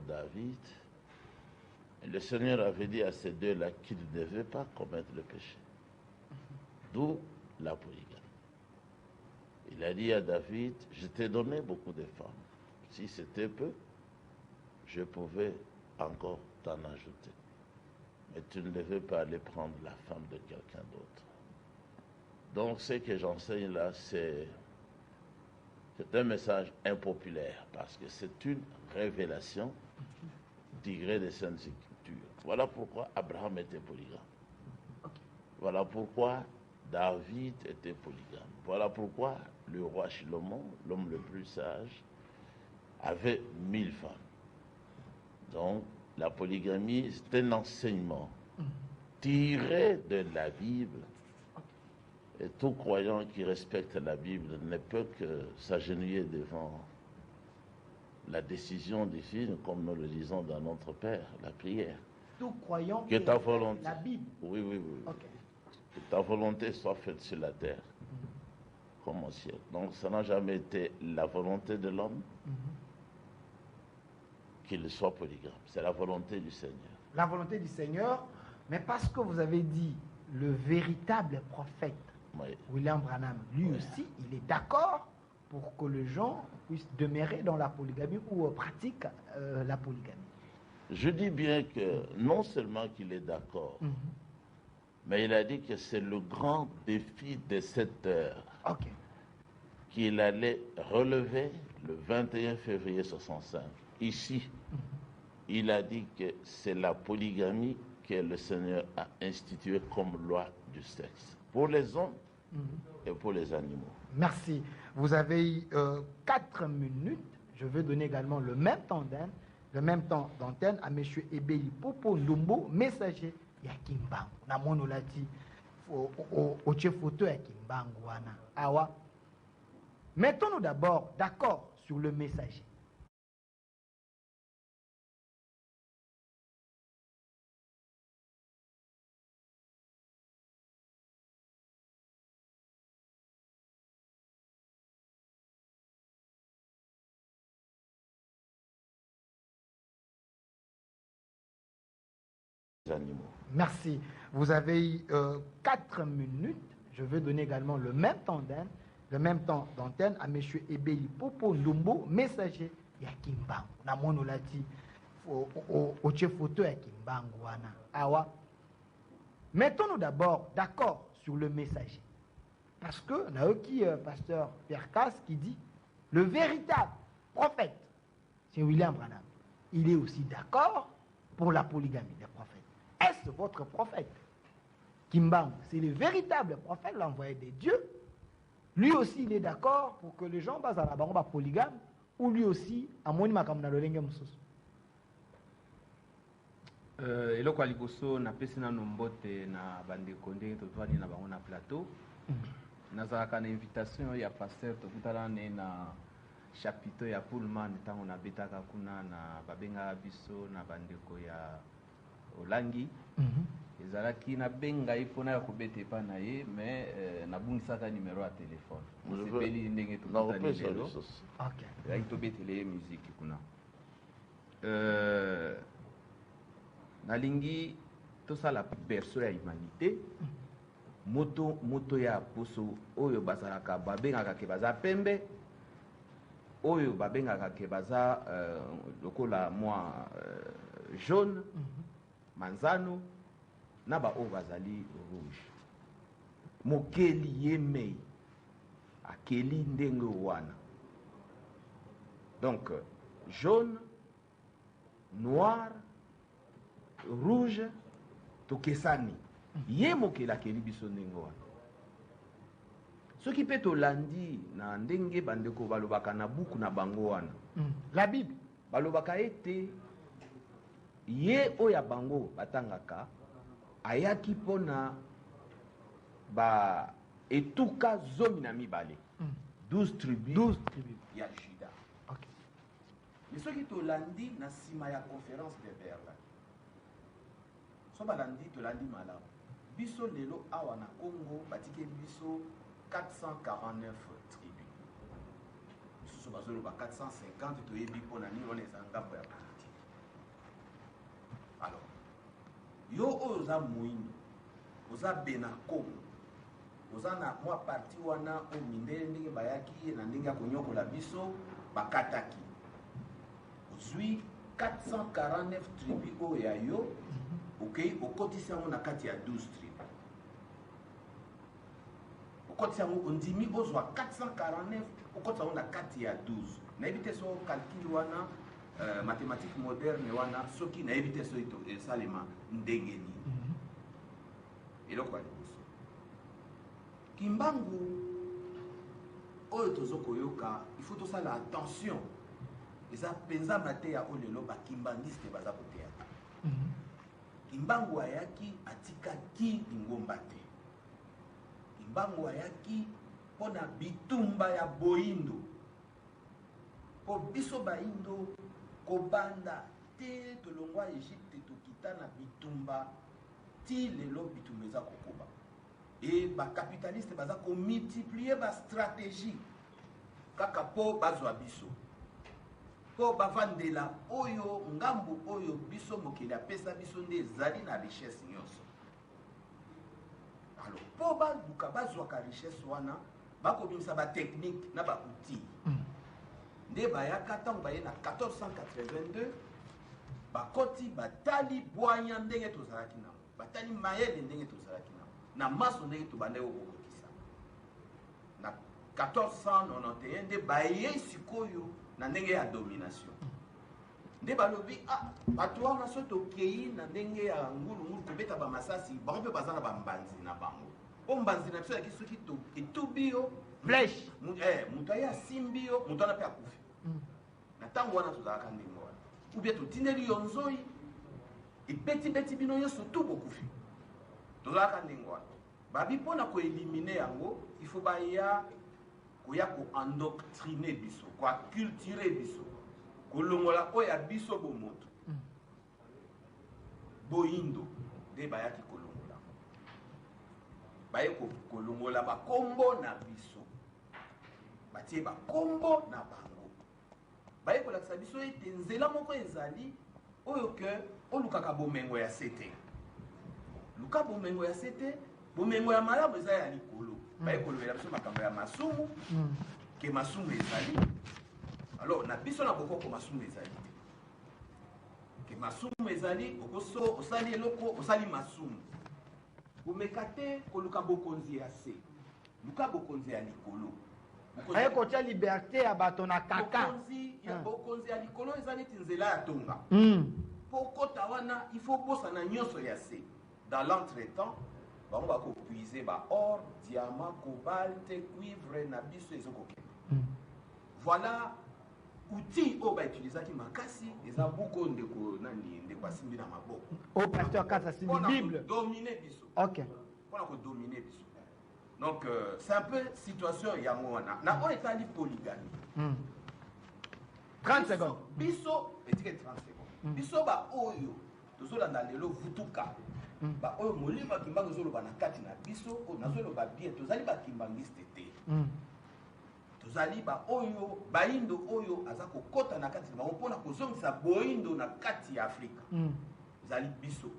David. Et le Seigneur avait dit à ces deux-là qu'ils ne devaient pas commettre le péché. D'où la polygamie. Il a dit à David, je t'ai donné beaucoup de femmes. Si c'était peu, je pouvais encore t'en ajouter. Mais tu ne devais pas aller prendre la femme de quelqu'un d'autre. Donc ce que j'enseigne là, c'est un message impopulaire parce que c'est une révélation tirée des Saintes Écritures. Voilà pourquoi Abraham était polygame. Voilà pourquoi David était polygame. Voilà pourquoi le roi Shilomon, l'homme le plus sage, avait 1000 femmes. Donc la polygamie, c'est un enseignement tiré de la Bible. Et tout croyant qui respecte la Bible ne peut que s'agenouiller devant la décision divine, comme nous le disons dans notre Père, la prière. Tout croyant que ta volonté, la Bible. Oui. Okay. Que ta volonté soit faite sur la terre, comme au ciel. Donc ça n'a jamais été la volonté de l'homme qu'il soit polygame. C'est la volonté du Seigneur. La volonté du Seigneur, mais parce que vous avez dit le véritable prophète, William Branham, lui aussi, il est d'accord pour que les gens puissent demeurer dans la polygamie ou pratiquent la polygamie. Je dis bien que non seulement qu'il est d'accord, mais il a dit que c'est le grand défi de cette heure qu'il allait relever le 21 février 65. Ici, il a dit que c'est la polygamie que le Seigneur a instituée comme loi du sexe, pour les hommes et pour les animaux. Merci. Vous avez 4 minutes. Je vais donner également le même temps d'antenne à M. Ebeli Popo Ndumbo, messager ya Kimbangu. Na mono lati au chef photo ya Kimbangu wana. Awa. Mettons-nous d'abord d'accord sur le messager. Animaux. Merci. Vous avez 4 minutes. Je vais donner également le même temps d'antenne à M. Ebeli Popo Ndumbo, messager ya Kimbangu. Na mono lati au chef photo ya Kimbangu wana. Awa. Mettons-nous d'abord d'accord sur le messager. Parce que Naoki, pasteur Pierre Casse, qui dit le véritable prophète, c'est William Branham. Il est aussi d'accord pour la polygamie des prophètes. Est-ce votre prophète? Kimbangu, c'est le véritable prophète, l'envoyé de Dieu. Lui aussi, il est d'accord pour que les gens basent à la banque polygame, ou lui aussi, à mon makamna lolenge mususu. Eloko aliboso na pesi na nombote na bandeko ndenge totwani na bango na plateau. Nazalaka na invitation ya pasteur tokutana ne na chapiteau ya Pullman ntango na betaka kuna na babenga biso na bandeko ya Olangi. Ezalaki na benga ipona ya kobete pa na ye mais nabungisaka numéro ya téléphone. Mosepeli ndenge tokutani lelo. OK. Ya tobetele musique kuna. Nalingi tosala berceau ya humanité. Moto ya poso oyo bazalaka babengaka ke baza pembe, oyo babengaka ke baza lokola mwa jaune, manzano, na ba oyo bazali rouge. Mokeli yemei akeli ndenge wana. Donc jaune, noir, rouge, tokesani. Ye mokela keli biso ndenge wana. Soki pe tolandi na ndenge bandeko balobaka na buku na bango wana. La Bible balobaka ete ye oya bango batangaka ayaki pona ba etuka zomi na mibale. 12 tribus ya Juda. OK. Mais soki tolandi na sima ya conférence de Berlin. So balandi tolandi malamu. Biso lelo awa na Congo batike biso 449 tribus. Biso bazolo ba 450 toyebi pona ni on ezanga ya politique. yo oza moindo oza benacom oza na mwa parti wana o mindele ndenge bayaki na ndenge ya konyokola biso bakataki ozwi 449 tribu oyo ya yo okei okotisi yango na kati ya 12 tribu okotisi yango ondimi ozwa 449 okotisa yango na kati ya 12 nayebi te so calcul wana mathématique moderne wana soki nayebi te so esalema ndenge nini eloko ya liboso kimbangu oyo tozokoyoka il faut tosala attention eza mpenza mateya oyo lelo bakimbangiste baza koteya te kimbangu ayaki atikaki lingomba te kimbangu ayaki mpona bitumba ya boyindo mpo biso bayindo kobanda te tolongwa Egypte tokita na bitumba ti lelo bitumba eza kokoba e bakapitaliste baza komultiplie bastratégie kaka mpo bazwa biso mpo bavandela oyo ngambu oyo biso mokili apesa biso nde ezali na richesse nyonso alors mpo baluka bazwaka richesse wana bakobimisa batechnique na baoutil nde bayaka ntango baye na 1482 bakoti batali bwanya ndenge tozalaki nango batali mayele ndenge tozalaki nango na maso ndenge tobandaki kokokisa na 1491 nde baye sikoyo na ndenge ya domination nde balobi bato wana so tokei na ndenge ya ngulungulu kobeta bamasasi bango mpe baza na bambanzi na bango mpo mbanzi na biso yaki soki etubi yo flèche moto aye asimbi yo moto wana mpe akufi na ntango wana tozalaka ndenge wana ubie totindeli yo nzoi ebetibeti bino nyonso tu bokufi tozalaka ndenge wana babi mpona koelimine yango ifo baya koya koendoctrine biso koaculture biso kolongola oyo ya biso bomoto boyindo nde bayaki kolongola baye kolongola bakombo na biso batie bakombo na bango baye kolakisa biso ete nzela moko ezali oyo ke olukaka bomengo ya sete luka bomengo ya sete bomengo ya malamu eza ya likolo baye kolobela biso makambo ya masumu ke masumu ezali alors na biso na bokoko masumu ezali te ke masumu ezali okoso osali eloko osali masumu komeka te koluka bokonzi ya se luka bokonzi ya likolo aye kotia liberté ya bato na kaka bokonzi ya likolo eza neti nzela ya tonga mpo kota wana il faut bosana nyonso ya se dans l'entretemps bango bakopuize baor diamant cobalt cuivre na biso ezokokende voilà outil oyo bautilisaki makasi eza buku oyo ndeko asimbi na maboko o pasteur kasa asimbi bible domine biso ok mpona kodomine biso donc c'est un peu situation yango wana na oyo etali polygamie 30 secondes biso etike 30 secondes biso baoyo tozolanda lelo vutuka baoyo molimo ya kimbangu ezoloba na kati na biso oyo nazoloba bien tozali bakimbangiste te tozali baoyo bayindo oyo aza kokota na kati na bango mpona kozongisa boyindo na kati ya afrika ezali biso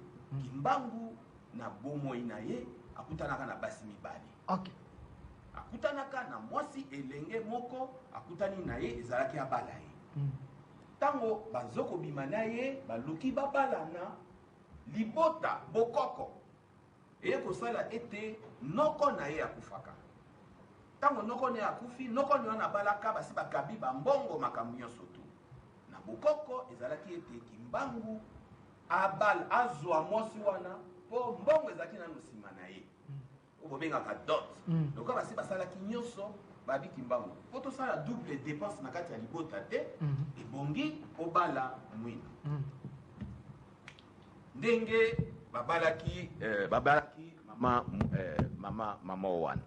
kimbangu na bomoi na ye akutanaka na basi mibale ok akutanaka na mwasi elenge moko akutani na ye ezalaki abala ye ntango bazokobima na ye baluki babalana libota bokoko eye kosala ete noko na ye akufaka ntango noko na ye akufi noko na ye wana abalaka basi bakabi bambongo makambo nyonso tu na bokoko ezalaki ete kimbangu abala azwa mwasi wana mpo mbongo ezalaki nano nsima na ye oyo bobengaka dot lokola basi basalaki nyonso babi kimbangu mpo tosala double dépense na kati ya libota te ebongi obala mwina ndenge babalaki mama wana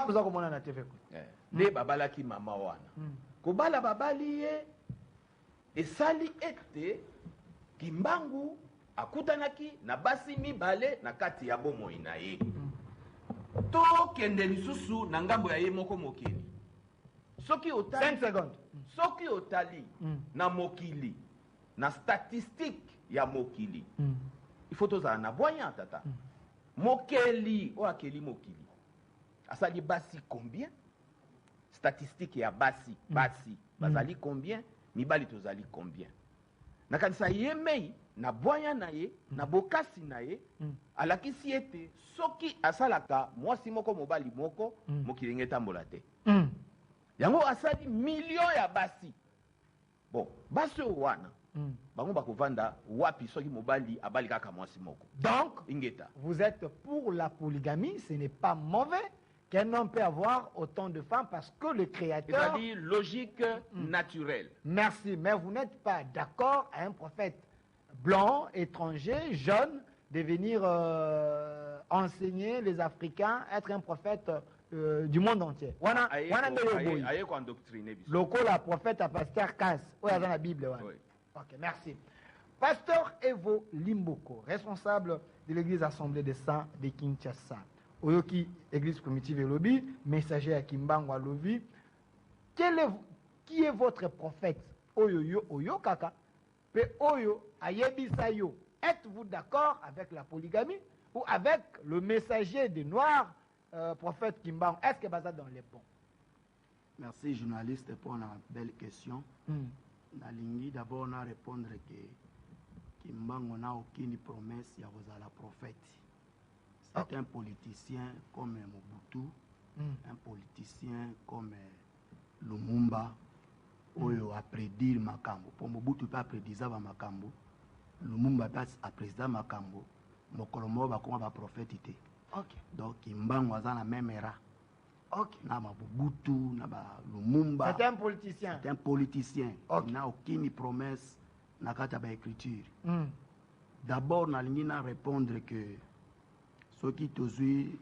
oza komona na tv nde babalaki mama wana kobala babali ye esali ete kimbangu akutanaki na basi mibale na kati ya bomoi na ye tokende lisusu na ngambo ya ye moko mokili soki otali 5 secondes soki otali na mokili na statistique ya mokili il faut tozala na bwanya tata mokeli o akeli mokili asali basi combien statistique ya basi bazali combien mibali tozali combien nakanisa ye mei na bwanya na ye na bokasi na ye alakisi ete soki asalaka mwasi moko mobali moko mokili ngeta mbola te yango asali million ya basi bon basi wana bango bakovanda wapi soki mobali abali kaka mwasi moko Donc, ingeta vous êtes pour la polygamie, ce n'est pas mauvais qu'un homme peut avoir autant de femmes parce que le Créateur... c'est-à-dire logique naturelle. Merci, mais vous n'êtes pas d'accord à un prophète blanc, étranger, jeune, de venir enseigner les Africains, être un prophète du monde entier. Wana aye ko endoctriner biso. Lokola prophète à pasteur Kass, dans la Bible. Oui. Ok, merci. Pasteur Evo Limboko, responsable de l'église Assemblée des Saints de Kinshasa. Oyoki, église primitive et lobby, messager à Kimbango Lobi. Qui est votre prophète? Oyo Oyo Kaka. Pe Oyo Ayebisayo. Êtes-vous d'accord avec la polygamie ou avec le messager des Noirs, prophète Kimbango? Est-ce que ça dans les ponts? Merci journaliste pour la belle question. Nalingi d'abord na répondre que Kimbango n'a aucune promesse ya la prophète. C'est un politicien comme Mobutu, un politicien comme Lumumba, Oyo a prédit Makambo. Pour Mobutu pas prédisait Makambo, Lumumba pas a président Makambo, Mokolomo va comme prophète. Donc Kimbango a la même era. Na Mobutu, na Lumumba. C'est un politicien. C'est un politicien. Il n'a aucune promesse na kata ba écriture. D'abord, nalingi na répondre que ce qui tozui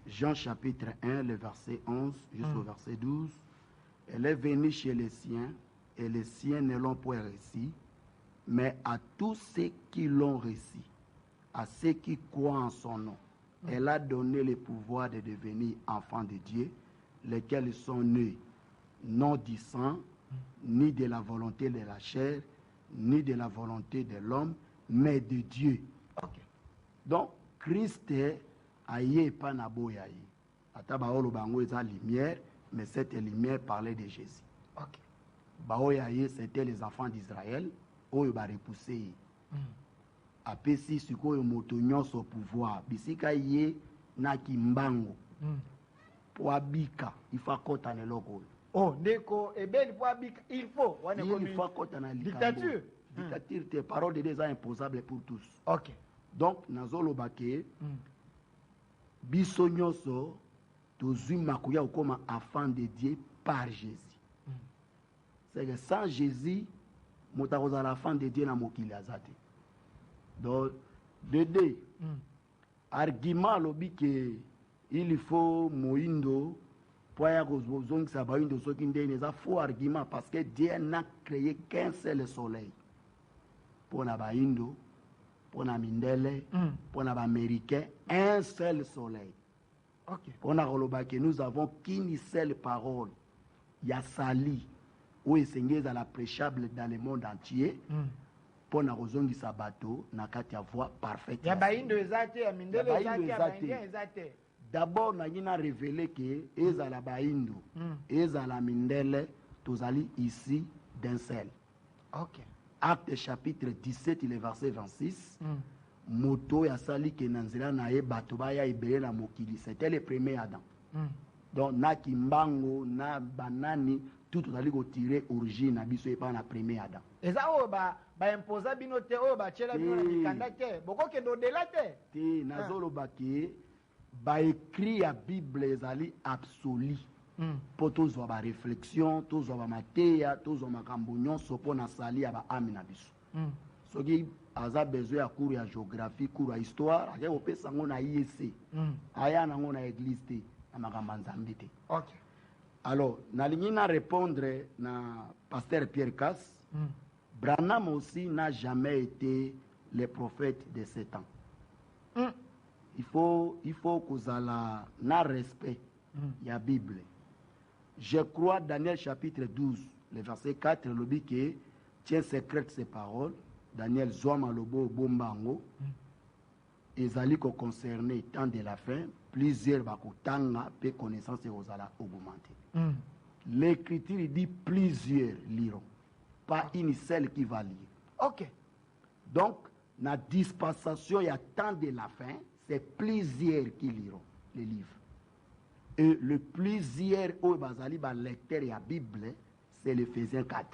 Jean chapitre 1, le verset 11 jusqu'au verset 12, elle est venue chez les siens et les siens ne l'ont point reçu, mais à tous ceux qui l'ont reçu, à ceux qui croient en son nom, elle a donné le pouvoir de devenir enfants de Dieu, lesquels sont nés non du sang, ni de la volonté de la chair, ni de la volonté de l'homme, mais de Dieu. Donc, Christ aye pas na boyaye. Ataba olo bango eza lumière, mais cette lumière parlait de Jésus. Baoyaye c'était les enfants d'Israël, oyo ba repoussé. Apesi sikoyo moto nyonso au pouvoir. Bisika ye na Kimbango. Po abika, il faut kota na loko. Oh, ndeko ebeli po abika, il faut. Il faut kota na dictature. Dictature, tes paroles de déjà imposables pour tous. Ok. Donc, nazolo bake, biso nyonso, tozui makuya okoma enfant de Dieu par Jésus. C'est que sans Jésus, motakoza l'enfant de Dieu na mokili azate. Donc, de argument lobi que il faut moindo pour ya kozongisa baindo soki ndene za faux argument parce que Dieu n'a créé qu'un seul soleil. Pour na baindo, pour na mindele, pour na américain, un seul soleil. Pour na roloba que nous avons qu'une seule parole. Ya sali ou esengeza à la prêchable dans le monde entier. Pour na kozongisa bateau na kati ya voix parfaite. Ya baindo ezate, ya mindele ezate, ya baindo ezate. D'abord na yina révélé que ezala baindo, ezala mindele, tozali ici d'un seul. Acte chapitre 17, le verset 26. Moto ya sali ke nanzela na ye bato baya ebele na mokili. C'était le premier Adam. Donc na Kimbango, na banani, tout tozali ko tirer origine na biso epa na premier Adam. Eza o ba imposa bino te o ba chela bino na mikanda te. Boko ke do dela te. Te nazolo bake ba écrit ya Bible ezali absolu. Po tozwa ba réflexion, tozwa ba mateya, tozwa makambo nyonso po na sali ya ba ami na biso. Soki aza besoin ya cours ya géographie, cours ya histoire, ake opesa ngo na IEC. Aya nango na église te, na makambo nzambe te. Alors, nalingi na répondre na pasteur Pierre Kass. Branham aussi n'a jamais été le prophète de 7 ans. Il faut kozala na respect ya Bible. Je crois Daniel chapitre 12, le verset 4, le dit que tient secrète ses paroles. Daniel Zouama Lobo Bombango. ezali concerné temps de la fin, plusieurs bakotanga pe connaissance ozala augmenter. L'écriture dit plusieurs liront, pas une seule qui va lire. Ok. Donc, la dispensation, il y a temps de la fin, c'est plusieurs qui liront les livres. Et le plusieurs au bazali ba lecteur et la Bible, c'est l'Éphésiens 4.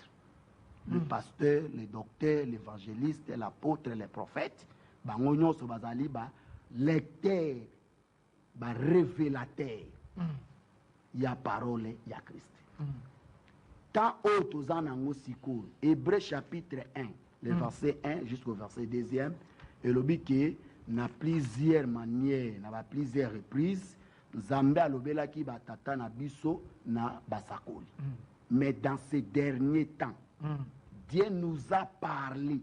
Le pasteur, le docteur, l'évangéliste, l'apôtre, les prophètes, bangonyo so bazali ba lecteur, ba révélateur. Il y a parole, il y a Christ. Tant autres en ango sikour, Hébreu chapitre 1, le verset 1 jusqu'au verset 2, et le but que na plusieurs manières, na plusieurs reprises, Nzambe alobela ki batata na biso na basakoli. Mais dans ces derniers temps, Dieu nous a parlé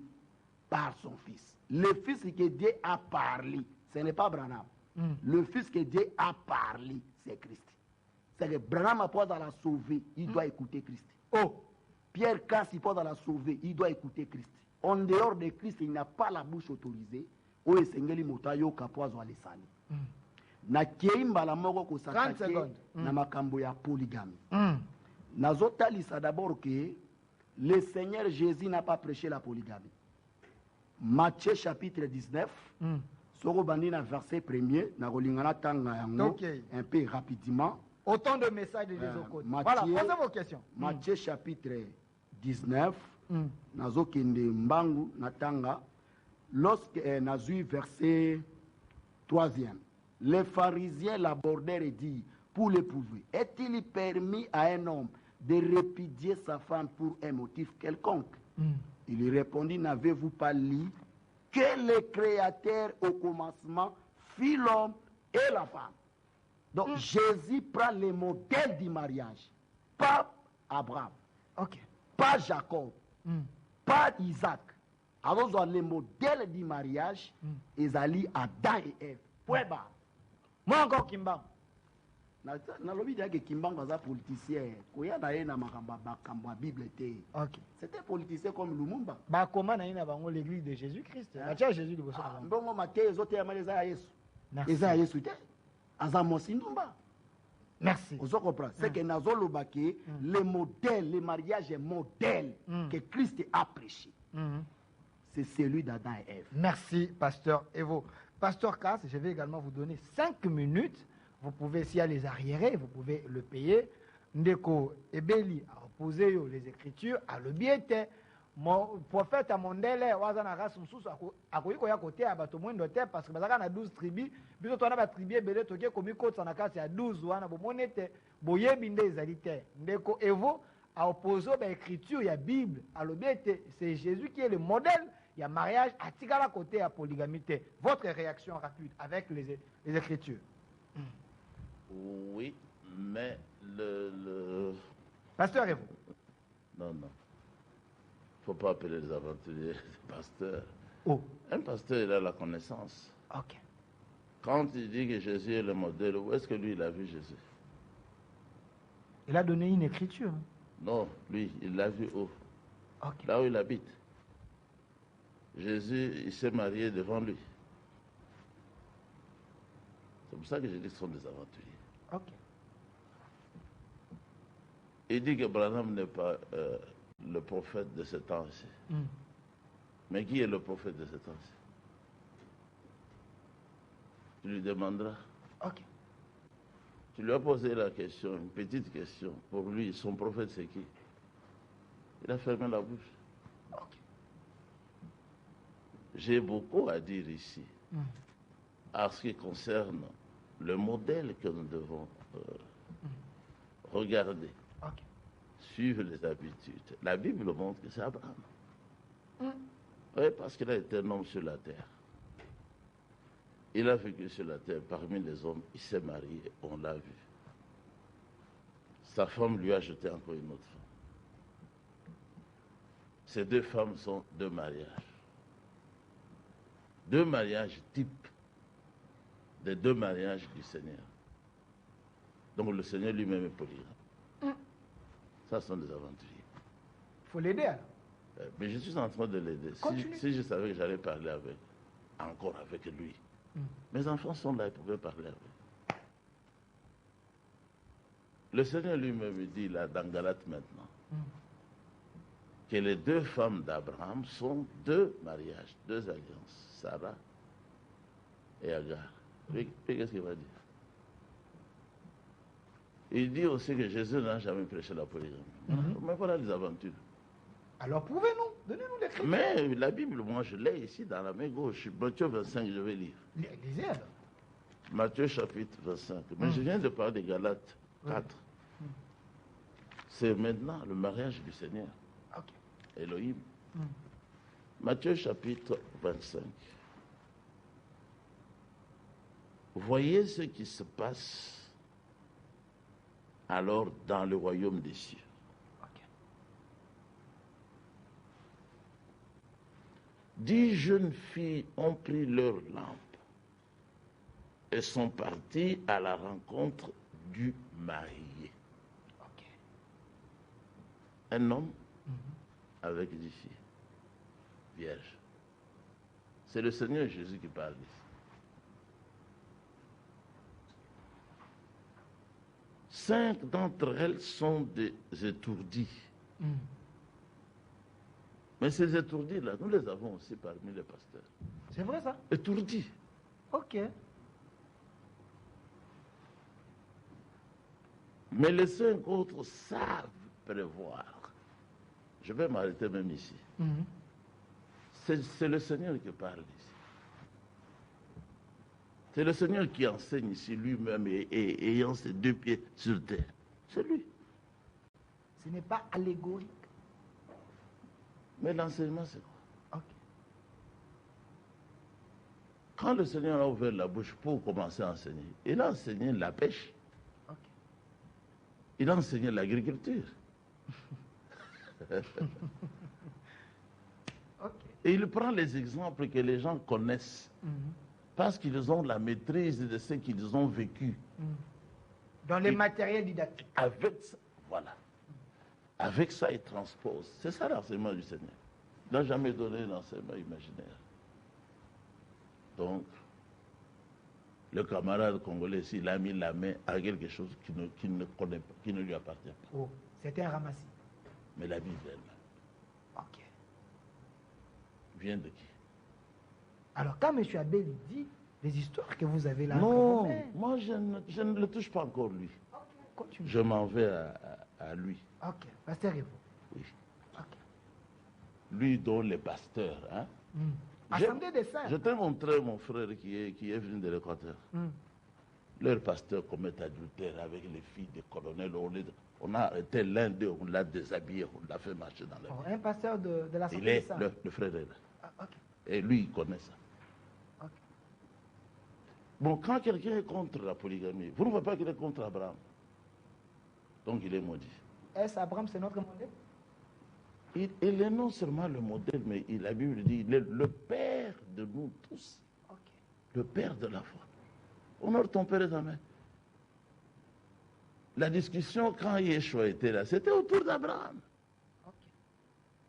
par son Fils. Le Fils que Dieu a parlé, ce n'est pas Branham. Le Fils que Dieu a parlé, c'est Christ. C'est que Branham a pas dans la sauver, il doit écouter Christ. Oh, Pierre Cass, il pas dans la sauver, il doit écouter Christ. En dehors de Christ, il n'a pas la bouche autorisée. Oh, et Sengeli Motayo Kapoazo Alessani. Na keimba la moko ko sakake na makambo ya polygamie. Nazotalisa d'abord que le Seigneur Jésus n'a pas prêché la polygamie. Matthieu chapitre 19, soko bandina verset 1er, na rolingana tanga yango un peu rapidement. Autant de messages de Jésus. Voilà, posez vos questions. Matthieu chapitre 19, nazokende mbangu natanga lorsque nazui verset 3e. Les pharisiens l'abordèrent et dirent, pour l'éprouver, est-il permis à un homme de répudier sa femme pour un motif quelconque? Il lui répondit, n'avez-vous pas lu que le Créateur au commencement fit l'homme et la femme? Donc Jésus prend le modèle du mariage, pas Abraham, pas Jacob, pas Isaac. Alors le modèle du mariage, ils allaient Adam et Ève. Point bas. Moi encore Kimbang. Na lobi dia que Kimbang baza politicien. Koya na ye na makamba bakamba Bible te. OK. C'était politicien comme Lumumba. Ba comment na ina bango l'église de Jésus-Christ. Na tia Jésus liboso na bango. Ndongo Matthieu ezote ya maleza ya Yesu. Eza ya Yesu te. Aza mosindumba. Merci. Vous comprenez? C'est que nazoloba que le modèle, le mariage modèle que Christ a prêché. C'est celui d'Adam et Ève. Merci, pasteur Evo. Pasteur Cass, je vais également vous donner 5 minutes. Vous pouvez, s'il y a les arriérés, vous pouvez le payer. Ndeko Ebeli a reposé les Écritures, a le biete. Mon prophète a mondele, wazana race msusu, a koyiko ya kote, a bato mwendo te, parce que bazaka na 12 tribus, biso toana ba tribu ebele toke komi kote sanakasi ya 12 wana, bo monete, boye binde ezalite. Ndeko Evo a opposé les Écritures, il y a Bible, a le biete. C'est Jésus qui est le modèle. Il y a mariage à Tigala côté à polygamité. Votre réaction rapide avec les Écritures. Oui, mais le... Pasteur et vous? Non, non. Il ne faut pas appeler les aventuriers des pasteurs. Oh. Un pasteur, il a la connaissance. Ok. Quand il dit que Jésus est le modèle, où est-ce que lui, il a vu Jésus? Il a donné une écriture. Non, lui, il l'a vu où? Okay. Là où il habite. Jésus, il s'est marié devant lui. C'est pour ça que je dis que ce sont des aventuriers. Ok. Il dit que Branham n'est pas le prophète de ce temps-ci. Mais qui est le prophète de ce temps-ci? Tu lui demanderas. Ok. Tu lui as posé la question, une petite question. Pour lui, son prophète, c'est qui? Il a fermé la bouche. Ok. J'ai beaucoup à dire ici à ce qui concerne le modèle que nous devons regarder, suivre les habitudes. La Bible montre que c'est Abraham. Oui, parce qu'il a été un homme sur la terre. Il a vécu sur la terre parmi les hommes, il s'est marié, on l'a vu. Sa femme lui a jeté encore une autre femme. Ces deux femmes sont deux mariages. Deux mariages types des deux mariages du Seigneur. Donc le Seigneur lui-même est polygame. Ça sont des aventuriers. Il faut l'aider alors. Mais je suis en train de l'aider. Si je savais que j'allais parler encore avec lui, Mes enfants sont là, ils pouvaient parler avec. Le Seigneur lui-même dit là, dans Galates maintenant, que les deux femmes d'Abraham sont deux mariages, deux alliances, Sarah et Agar. Puis qu'est-ce qu'il va dire? Il dit aussi que Jésus n'a jamais prêché la polygamie. Mais voilà les aventures. Alors prouvez-nous, donnez-nous les critères. Mais la Bible, moi je l'ai ici dans la main gauche. Matthieu 25, je vais lire. Lisez alors. Matthieu chapitre 25. Mais je viens de parler de Galates 4. C'est maintenant le mariage du Seigneur. Ok. Elohim. Matthieu chapitre 25. Voyez ce qui se passe alors dans le royaume des cieux. Ok. 10 jeunes filles ont pris leur lampe et sont parties à la rencontre du marié. Ok. Un homme avec 10 filles, vierges. C'est le Seigneur Jésus qui parle ici. 5 d'entre elles sont des étourdis. Mais ces étourdis-là, nous les avons aussi parmi les pasteurs. C'est vrai ça? Étourdis. Ok. Mais les 5 autres savent prévoir. Je vais m'arrêter même ici. C'est le Seigneur qui parle ici. C'est le Seigneur qui enseigne ici lui-même et ayant ses 2 pieds sur terre. C'est lui. Ce n'est pas allégorique. Mais l'enseignement, c'est quoi? Ok. Quand le Seigneur a ouvert la bouche pour commencer à enseigner, il a enseigné la pêche. Ok. Il a enseigné l'agriculture. Ok. Et il prend les exemples que les gens connaissent. Parce qu'ils ont la maîtrise de ce qu'ils ont vécu. Dans les matériels didactiques. Avec ça, voilà. Avec ça, il transpose. C'est ça l'enseignement du Seigneur. Il n'a jamais donné un enseignement imaginaire. Donc, le camarade congolais, s'il a mis la main à quelque chose qu'il ne connaît pas, qui ne lui appartient pas. Oh, c'était un ramassis. Mais la Bible elle-même Ok. vient de qui? Alors, quand M. Abel dit les histoires que vous avez là, Non, moi je ne le touche pas encore lui. continue. Je m'en vais à lui. Ok, pasteur Evo. Oui. Ok. Lui dont les pasteurs. Hein? Assemblée des saints. Je t'ai montré mon frère qui est venu de l'Équateur. Leur pasteur commet adultère avec les filles des colonels. On a arrêté l'un d'eux, on l'a déshabillé, on l'a fait marcher dans la vie. Un pasteur de Il l'Assemblée des est, saints. le frère est là. Ah, ok. Et lui, il connaît ça. Ok. Bon, quand quelqu'un est contre la polygamie, vous ne voyez pas qu'il est contre Abraham. Donc il est maudit. Est-ce Abraham, c'est notre modèle? Il est non seulement le modèle, mais la Bible dit, il est le père de nous tous. Ok. Le père de la foi. Honore ton père et ta mère. La discussion, quand Yeshua était là, c'était autour d'Abraham. Ok.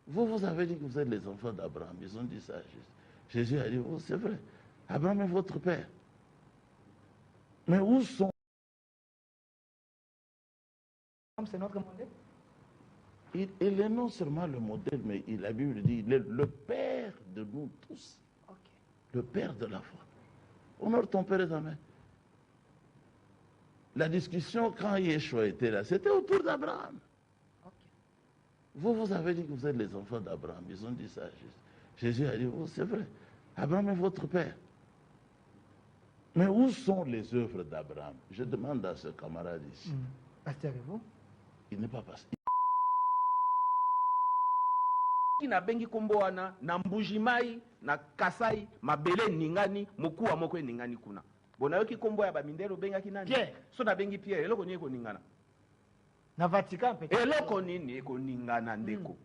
Vous avez dit que vous êtes les enfants d'Abraham. Ils ont dit ça à Jésus. Jésus a dit, oh, c'est vrai. Abraham est votre père. Mais où sont... C'est notre modèle? Il est non seulement le modèle, mais la Bible dit, il est le père de nous tous. Ok. Le père de la foi. Honore ton père et ta mère. La discussion, quand Yeshua était là, c'était autour d'Abraham. Ok. Vous avez dit que vous êtes les enfants d'Abraham. Ils ont dit ça à Jésus. Jésus a dit, oh, c'est vrai. Abraham est votre père. Mais où sont les œuvres d'Abraham? Je demande à ce camarade ici. Pasteur Evo? Il n'est pas passé. na bengi kombo wana na mbujimai na kasai mabele ningani mokuwa moko ningani kuna bona yoki kombo ya bamindelo benga kinani Pierre. so na bengi Pierre eloko ni ko ningana Na Vatican peut-être. eloko nini ko ningana ndeko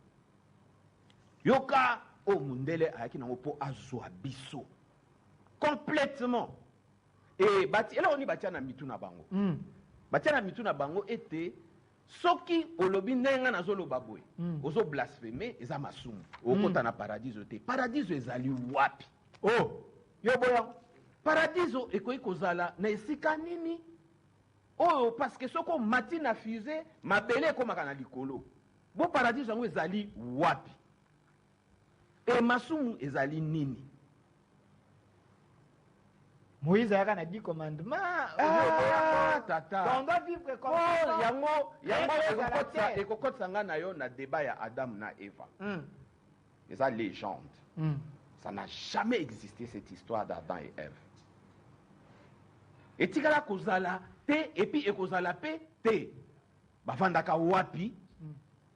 yoka o mundele ayaki nango po azwa biso complètement et bati eloko ni batia na mitu na bango batia na mitu na bango ete soki olobi ndenga nazoloba boye ozo blaspheme eza masumu okota na paradiso te paradiso ezali wapi Oh, yo boya. paradiso ekoki kozala na esika nini oyo parce que soko mati na fusée mabele ekomaka na likolo bo paradiso yango ezali wapi e masumu ezali nini? Moïse a dit 10 commandements. Tata. On doit vivre comme ça. Yango ekokotisa nga na yo na débat ya Adam na Eva. Eza légende. Ça n'a jamais existé cette histoire d'Adam et Ève. Etikala kozala te et puis ekozala pe te. Bavandaka wapi?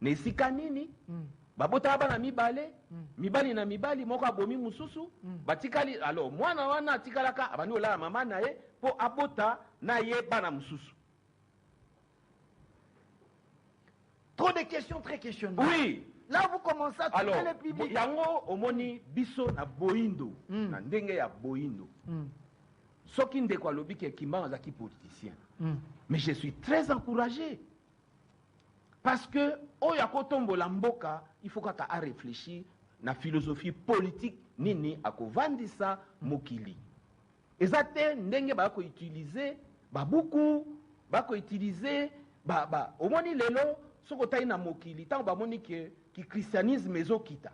Na esika nini? Babota bana mibale, mibali na mibali moko abomi mususu, batikali alors mwana wana atikalaka abani olala mama na ye po abota na ye bana mususu. Trop de questions très questionnantes. Oui. Là vous commencez à tourner le public. Yango omoni biso na boindo, na ndenge ya boindo. Soki ndeko alobi ke Kimbangu azaki politicien. Mais je suis très encouragé. Parce que oya kotombola mboka, il faut qu'à réfléchir na philosophie politique nini akovandisa mokili. Ezate ndenge ba ko utiliser babuku, ba ko utiliser omoni lelo soko tayi na mokili tango ba moni ki christianisme ezokita.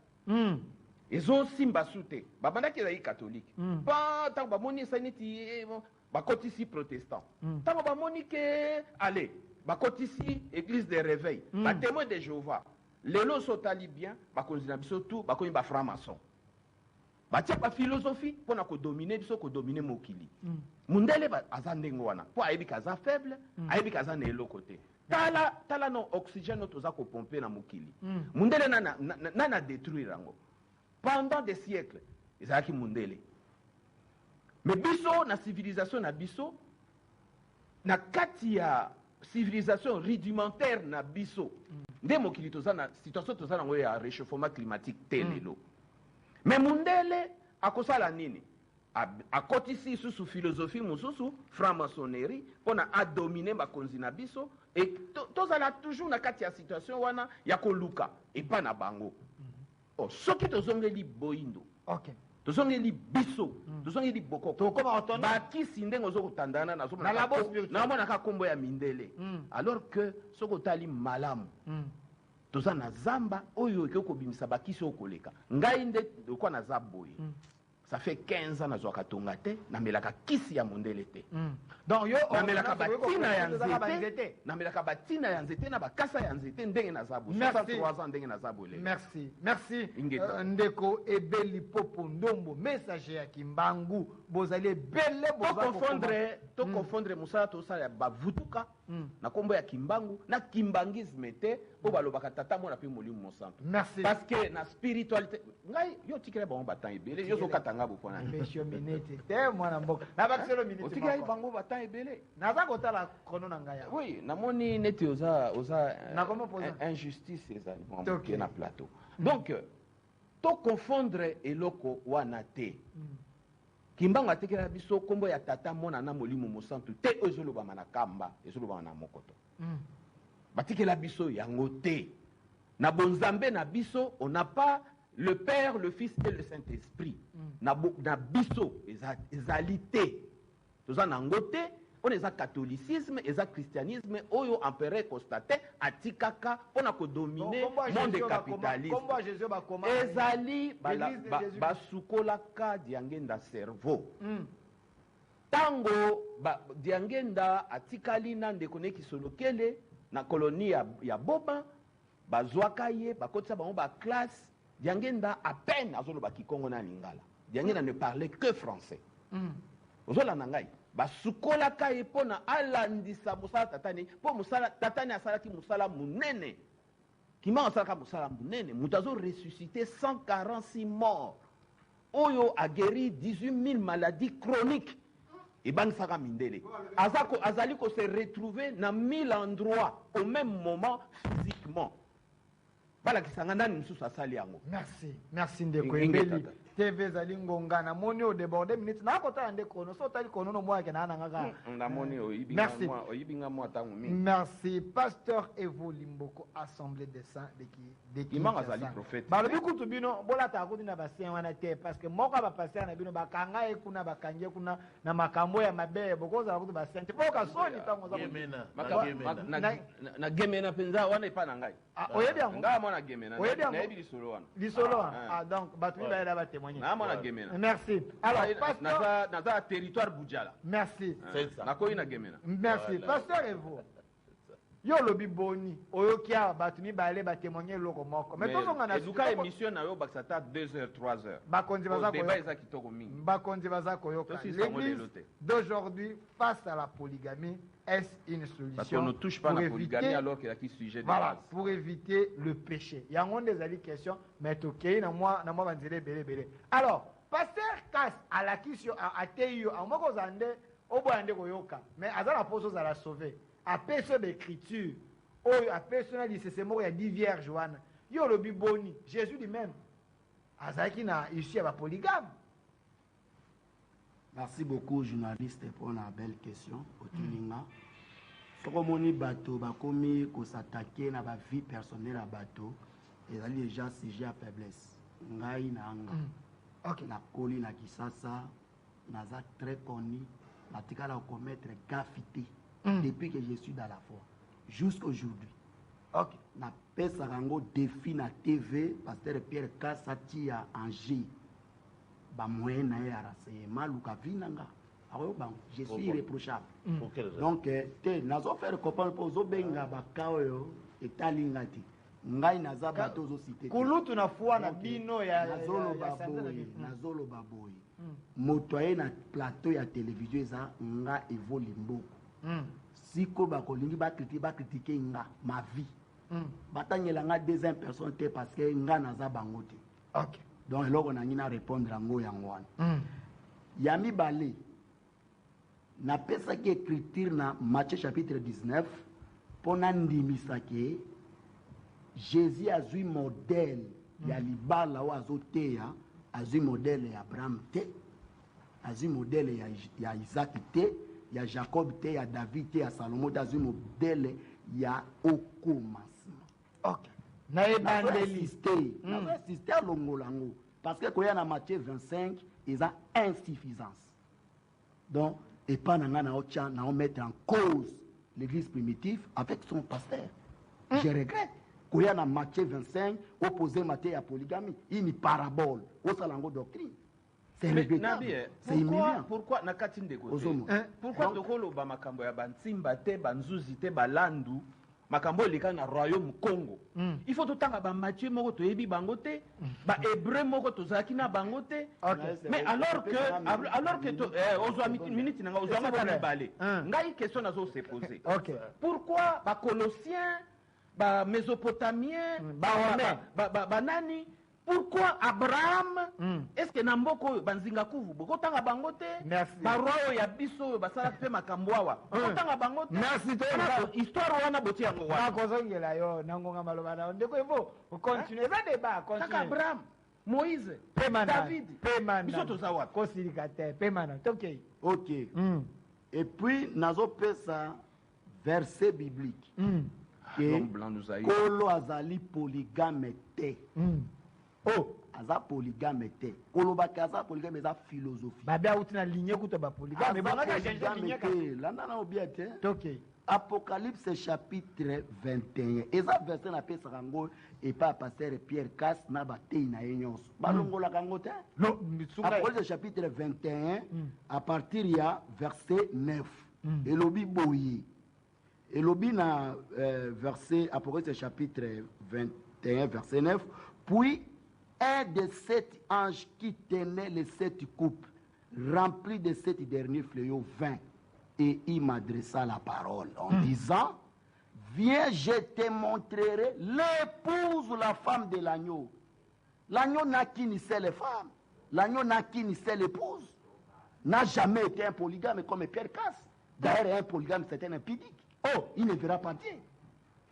Ezo simba sute. Ba bandaki ezali catholique. Ba tango ba moni saniti ba kotisi protestant. Tango ba moni ke allez bakotisi église de réveil, ba témoin de Jéhovah. Lelo sotali bien, bakonzina biso tout, bakomi ba franc-maçon. Batia ba philosophie pour na ko dominer biso ko dominer mokili. Mundele ba azandengo wana. Po ayebi kaza faible, ayebi kaza na elo côté. Tala no oxygène toza ko pomper na mokili. Mundele nana détruire rango. Pendant des siècles, ezaki mundele. Mais biso na civilisation na biso na kati ya civilisation rudimentaire na biso nde mokili toza na situation toza nango ya réchauffement climatique telelo. Mais mundele akosala nini? Akotisi susu philosophie mususu franc-maçonnerie pona a dominer bakonzi na biso et tozala toujours na kati ya situation wana ya koluka et pas na bango. Oh soki tozongeli boindo. OK. Tozongeli biso, tozongeli bokoko. Bakisi ndenge ozokutandana na zoma na mona ka kombo ya mindele. Alors que soko tali malamu. Toza na zamba oyo ekoko bimisa bakisi okoleka. Ngai nde kwa na zaboyi. Ça fait 15 ans na zoka tonga te na melaka kisi ya mondele te. Donc yo na melaka batina ya nzete. Na melaka batina ya nzete na bakasa ya nzete ndenge na zabo. 63 ans ndenge na zabo le. Merci. Merci. Ndeko Ebeli Popo Ndombo messager ya Kimbangu bozali belle to confondre musala to sala ba vutuka na kombo ya Kimbangu na kimbangisme te po balobaka tata mona pe molimo mosanto. Merci. Parce que na spiritualité ngai yo tikere ba batan ebele yo zokatanga bopona. Monsieur Minete te mwana mboka. Na bakiselo minute. Otikere bango batan ebele. Naza kotala chrono na ngaya. Oui, namoni neti oza na comment poser injustice ezali qui na plateau. Donc to confondre eloko wana te. Kimbangu atekela biso kombo ya tata mona na molimo mosantu te ezoloba na kamba ezoloba na mokoto. Batikela biso yango te. Na bonzambe na biso on n'a pas le Père, le Fils et le Saint-Esprit. Na biso ezali te. Toza nango te. On est à catholicisme, et à christianisme, oyo empereur constaté, atikaka, on a dominer le monde capitaliste. Ezali, basukola ka diangenda cerveau. Tango, diangenda atikali na ndekone kisolokele, na colonie ya boba, bazwaka ye, bakotisa bango ba classe, diangenda à peine azolo bakikongo na lingala. Diangenda ne parlait que français. Ozola nangai. Basukola ka epona alandisa musala tatani po musala tatani asalaki musala munene Kimbangu asalaka musala munene mutazo ressuscité 146 morts oyo a guéri 18 000 maladies chroniques et bansaka mindele azali ko se retrouver dans 1000 endroits au même moment physiquement. Bala kisanga ndani msusu asali yango. Merci ndeko Ebeli. TV zali ngonga na moni au débordé minutes na kota ande kono so tali kono no moya na ngaka. Merci. Merci pasteur Evo Limboko assemblée des saints de qui Imanga zali prophète. Ba lobi kutu bino bola ta kuti na basien wana te parce que moko ba pasteur na bino bakanga e kuna bakanje kuna na makambo ya mabe bokoza kutu basien te poka soni tango za Gemena. Na gemena penza wana ipana ngai. Oyebi yango. Nga mwana gemena. Na yebi lisolo wana. Lisolo. Donc batuni ba ela ba témoigner. Na mwana gemena. Merci. Alors pasteur naza territoire Bujala. Merci. C'est ça. Na ko ina gemena. Merci pasteur Evo. Yo lobi boni oyokia batuni ba ele ba témoigner loko moko. Mais to zonga na eduka émission na yo bakisata 2h 3h. Bakonzi baza ko. Débat eza kitoko mingi. Bakonzi baza ko yoka. L'église d'aujourd'hui face à la polygamie est une solution. Parce qu'on ne touche pas la polygamie alors qu'il y a qui sujet de voilà, base. pour éviter le péché. Il y a des questions, mais ok, na moi belé. Alors, pasteur Kass à la question à Teyo, à moi qu'on zande, au bout de koyoka, mais à la pose à la sauver. À personne d'écriture, à personne dit c'est mort il y a 10 vierges Joanne. Yo le biboni, Jésus lui-même. Azaki na ici à la polygame. Merci beaucoup, journaliste, pour la belle question. Sokomoni bateau, bakomi ko s'attaquer na ba vie personnelle à bateau, et là déjà sujet à faiblesse. Ngai na anga. Ok. Na koli na kisasa, naza très connu, na tikala commettre gaffité depuis que je suis dans la foi jusqu'aujourd'hui. Ok. Na pesa rango défi na TV, pasteur Pierre Kassati à Angers. Ba moyen na ya renseignement luka vinanga ayo ba je suis irréprochable. Donc te nazo faire comprendre pour zo benga ba kaoyo etalinga ti ngai naza bato zo cité kulutu na foi na bino ya nazolo baboy moto aye na plateau ya télévision eza nga Evo Limboko siko ba kolingi ba critiquer nga ma vie batangela nga deuxième personne te parce que nga naza bango te. Ok. Donc, là, on a une répondre à Ngoyangwan. Yami Balé, n'a pas ça qui écriture dans Matthieu chapitre 19, pour n'andimisake, Jésus a eu modèle, il y a l'ibala ou azotea, a eu modèle et Abraham te, a eu modèle il y a Isaac te, il y a Jacob te, il y a David te, il y a Salomon, a eu modèle, il y a Okomasma. Ok. Na assisté à Longolango. Parce que quand il y a dans Matthieu 25, ils ont insuffisance. Donc, et pas dans on mettre en cause l'église primitive avec son pasteur. Je regrette. Quand il y a dans Matthieu 25, opposé Matthieu à polygamie, il y a une parabole au salango doctrine. C'est regrettable. C'est humiliant. Pourquoi nakatine de côté? Pourquoi tokolo ba makambo ya bantimba te banzuzi te balandu? Makambo lika na royaume Congo. Il faut tout temps ba Matthieu moko to yebi bango te, ba hébreu moko to zaki na bango te. Mais alors que ozwa minute nga ozwa matana balé. Ngai question nazo se poser. OK. Pourquoi ba Colossiens, ba Mésopotamiens, ba nani? Pourquoi Abraham? Est-ce que Namboko banzinga kuvu bokotanga bangote? Ba royo ya biso basala pe makambo awa. Bokotanga bangote. Merci to. Histoire wana boti yango wana. Ba kozongela yo nangonga maloba na ndeko Evo. Continue ba débat, continue. Kaka Abraham, Moïse, David, biso to zawa. Kosilikate, pemana. OK. OK. Et puis nazo pesa verset biblique. Kolo azali polygame te. Oh, aza polygame te. Kolobaka aza polygame eza philosophie. Babia utina ligne kuto ba polygame. Mais banga changer ligne te. Landa na obia te. OK. Apocalypse chapitre 21. Eza verset na pesa rango et pas pasteur Pierre Kass na batei na yenyos. Balongola kango te. Non, Apocalypse chapitre 21 à partir ya verset 9. Elobi boyi. Elobi na verset Apocalypse chapitre 21 verset 9. Puis un de 7 anges qui tenait les 7 coupes, remplis de 7 derniers fléaux, vint et il m'adressa la parole en disant: viens, je te montrerai l'épouse ou la femme de l'agneau. L'agneau n'a qu'une seule femme, l'agneau n'a qu'une seule épouse, n'a jamais été un polygame comme Pierre Kass. D'ailleurs, un polygame, c'est un impudique. Oh, il ne verra pas Dieu.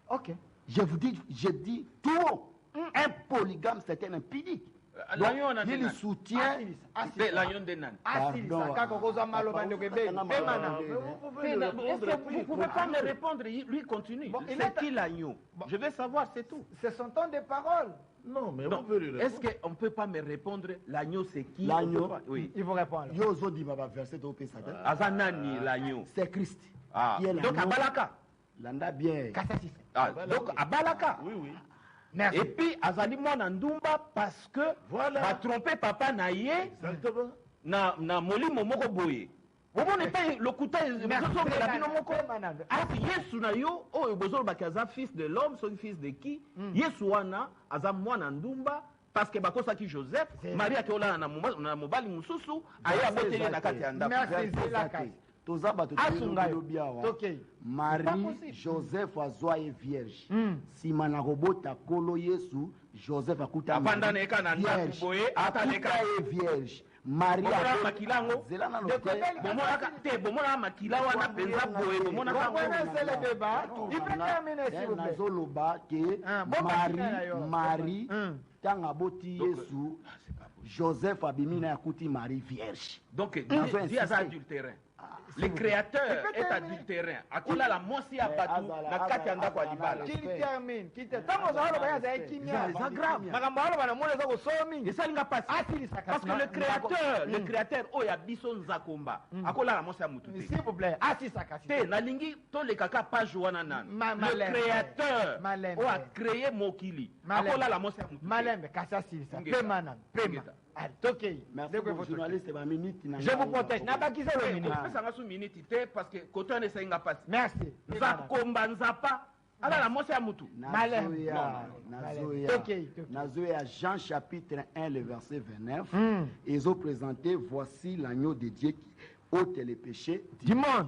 Ok. Je vous dis, je dis tout haut. Un polygame, c'est un impudique. L'agneau, on a il soutient. l'agneau de Nan. Est-ce que vous ne pouvez pas me répondre? Lui continue. C'est qui l'agneau? Je veux savoir, c'est tout. C'est son temps de parole. Non, mais vous pouvez lui répondre. Est-ce qu'on ne peut pas me répondre? L'agneau, c'est qui? L'agneau, oui. Il vous répond. Yozo dit verset au Pesa. Azanani, l'agneau. C'est Christ. Ah, donc à Balaka. Landa bien. Donc à Balaka. Oui, oui. Merci. Et puis, Azali Mwana Ndumba parce que Voilà. va tromper papa Naye Exactement. na moli momoko boye. Vous n'avez pas le couteau de la Ah, Yesu na yo, oh, bozol bakaza fils de l'homme, son fils de qui? Yesu wana, aza Mwana Ndumba, parce que bakosa ki Joseph, Maria ki ola na mobali mususu, aya boteli na kati ya ndako. Merci, c'est la case. Marie, Joseph azwa ye vierge. Sima na robota kolo Yesu, Joseph akuta Apanda neka na ndaku boye, ata neka ye vierge. Maria makilango. Bomona makila wana penza boye, bomona kango. C'est le débat. Il peut terminer s'il vous plaît. Nazoloba ke Marie tanga boti Yesu, Joseph abimina akuti Marie vierge. Donc, dis à ça adultérin. Le créateur est adultérin. Akola la mosi abatu na kati anda kwa libala. Qu'il termine. Tango za holo baya za kimia. C'est grave. Makambo holo bana mona za ko somi. Et ça linga passe. Parce que le créateur oya biso nzakomba. Akola la mosi amutu. S'il vous plaît, assis kasi. Te na lingi to le kaka page wana nan. Le créateur a créé mokili. Akola la mosi amutu. Malembe kasa sisa. Pema. Ok. Merci beaucoup, journaliste. Je vous protège. N'a pas quitté le minute. Parce que côté on essaie de passer. Merci. Zakomba nzapa. Alors la mosi amutu. Nazoya Jean chapitre 1 le verset 29. Ils ont présenté voici l'agneau de Dieu qui ôte les péchés du monde.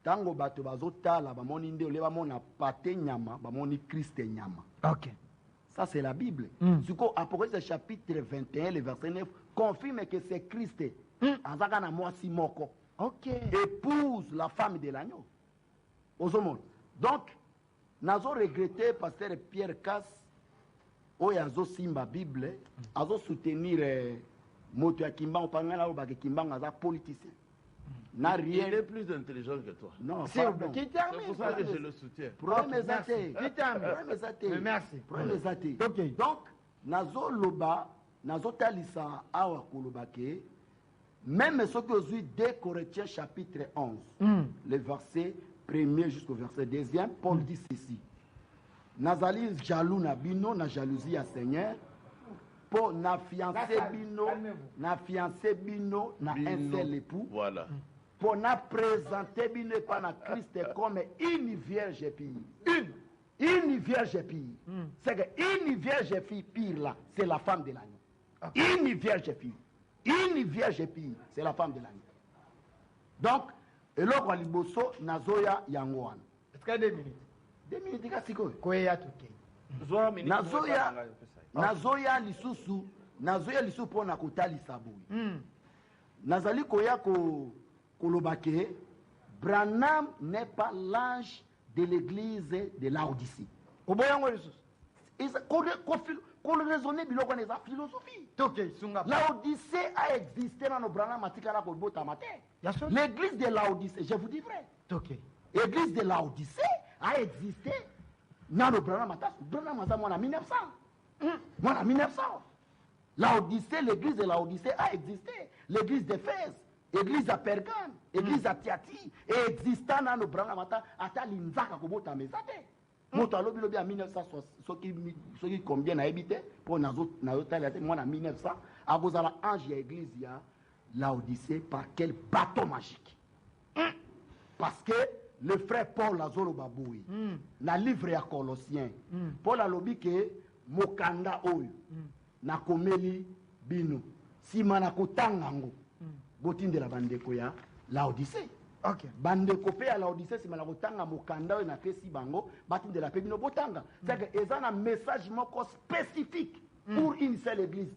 Tango bato bazotala bamoni nde oleba mona pate nyama bamoni Christ nyama. OK. Ça, c'est la Bible. Apocalypse chapitre 21, le verset 9, confirme que c'est Christ. Ok. Épouse la femme de l'agneau. Donc, nous avons regretté, pasteur Pierre Cass, oyo simba Bible, azo soutenir moto ya Kimba, on parle là où Kimba est politicien. Il est plus intelligent que toi. Non, c'est pour ça que je le soutiens. Merci. Donc, nazo loba, nazo talisa awa kolobake, même ce que vous 2 Corinthiens chapitre 11, le verset 1er jusqu'au verset 2e, Paul dit ceci. Nazali jaloux na bino, na jalousie à Seigneur, pour na fiancé bino, na un seul époux. Voilà. Pour na présenter bino pas na Christ comme une vierge fille. Une vierge fille. C'est que une vierge fille pire là, c'est la femme de l'agneau. Une vierge fille. Une vierge fille, c'est la femme de l'agneau. Donc, eloko liboso nazoya yango wana. Est-ce que 2 minutes? 2 minutes kasiko. Koya tuke. Nazoya lisusu pona kotalisa boye. Nazali koya kolobake, Branham n'est pas l'ange de l'église de Laodicée. Oboyango lisusu. Qu'on raisonne biloko neza philosophie. Laodicée a existé dans nos Branham atikala ko bota matin. L'église de Laodicée, je vous dis vrai. L'église de Laodicée a existé dans nos Branham matin. Branham matin en 1900. Moi en 1900. Laodicée, l'église de Laodicée a existé. L'église d'Éphèse, l'église à Pergame, l'église à Tiati, et existant dans nos Branham matin ata linzaka ko bota mesate. Moto alobi lobi en 1960 soki combien na habité pour nazo tala moi en 1900 a bozala ange ya église ya Laodicée par quel bâton magique. Parce que le frère Paul azolo baboui na livre ya Colossiens Paul alobi ke mokanda oyo na komeli bino sima na kotanga ngo botindela bandeko ya Laodicée. Ok. Bandeko pe à Laodicée si mala kotanga mokanda oyo na pesi bango batindela pe bino botanga. C'est que ezana un message moko spécifique pour une seule église.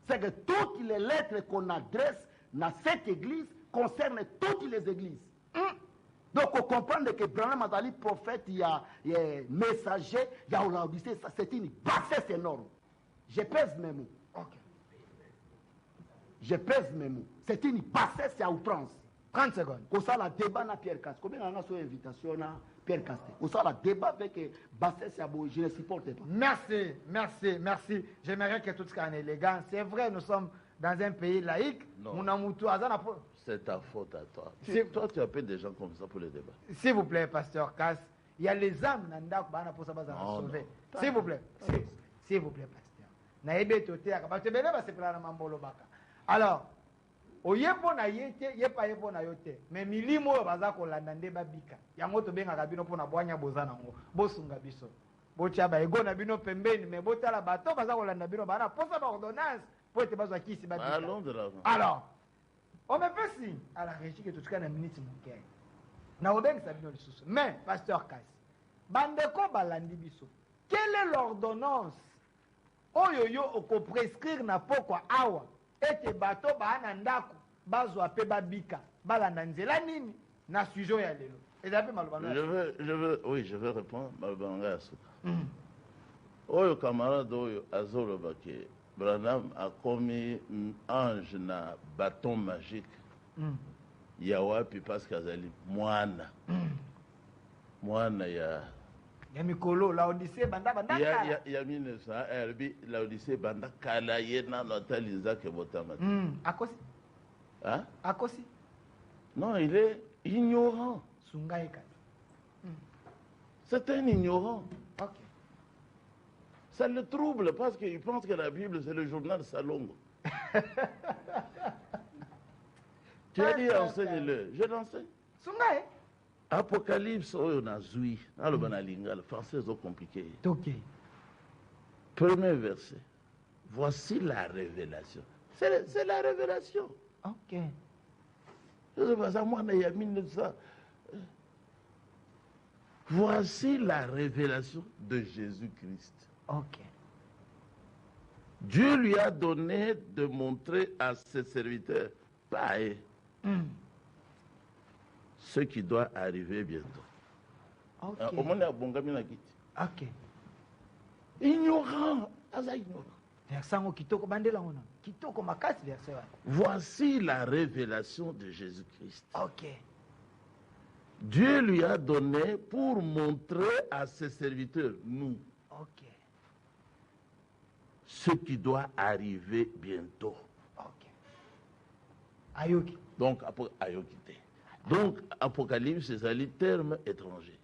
C'est que toutes les lettres qu'on adresse dans cette église concernent toutes les églises. Donc on comprend que Branham Azali prophète, il y a messager, il y a Laodicée, c'est une bassesse énorme. Je pèse mes mots. Okay. je pèse mes mots. C'est une bassesse à outrance. 30 secondes. Comme ça, la débat na Pierre Castes. Combien on a son invitation na Pierre Castes. Comme ça, la débat avec bassesse à beau, je ne supporte pas. Merci, merci, merci. J'aimerais que tout soit en élégance. C'est vrai, nous sommes dans un pays laïque. Non. C'est ta faute à toi. Toi, tu appelles des gens comme ça pour les débats. S'il vous plaît, pasteur Cass, il y a les âmes pour ça sauver. S'il vous plaît, s'il vous plaît, pasteur. Alors, oyepo na yete, yepa yepo na yote. Mais milimo baza kolanda nde babika. Yango to benga kabino pona bwanya bozana ngo. Bosunga biso. Botia ba ego na bino pembeni, mais botala bato baza kolanda bino bana posa ba ordonnance pour être bazwa kisi babika. Allons de l'avant. Alors, on me fait signe à la régie que tout ce qu'on a minute mon cœur. Na obeng sabino lisusu. Mais pasteur Cass, bandeko balandi biso. Quelle est l'ordonnance oyo yo oko prescrire na pokwa awa ete bato baana ndako bazwa pe babika balanda nzela nini na sujet ya lelo? Ezape malobanga. Je veux répondre malobanga ya suka. Oyo camarade oyo azoloba ke Branham a commis ange na bâton magique. Ya wapi parce qu'azali mwana. Mwana ya mikolo la Odyssée banda kala. Ya 1900 la Odyssée banda kala yena notaliza ke botama. Akosi. Hein? Akosi. Non, il est ignorant. Sungai kala. C'est un ignorant. OK. Ça le trouble parce qu'il pense que la Bible, c'est le journal Salongo. Tu as dit, enseigne-le. Je l'enseigne. Sungai. Apocalypse, on a zoui. Dans le banalinga, le français est compliqué. OK. Premier verset. Voici la révélation. C'est la révélation. OK. Voici la révélation de Jésus-Christ. OK. Dieu lui a donné de montrer à ses serviteurs, pas ce qui doit arriver bientôt. OK. OK. Ignorant. Versango kitoko bandela ona. Kitoko makasi verset. Voici la révélation de Jésus-Christ. OK. Dieu lui a donné pour montrer à ses serviteurs, nous, OK, ce qui doit arriver bientôt. OK. Ayoki. Donc, ayokite. Donc, Apocalypse, c'est un terme étranger.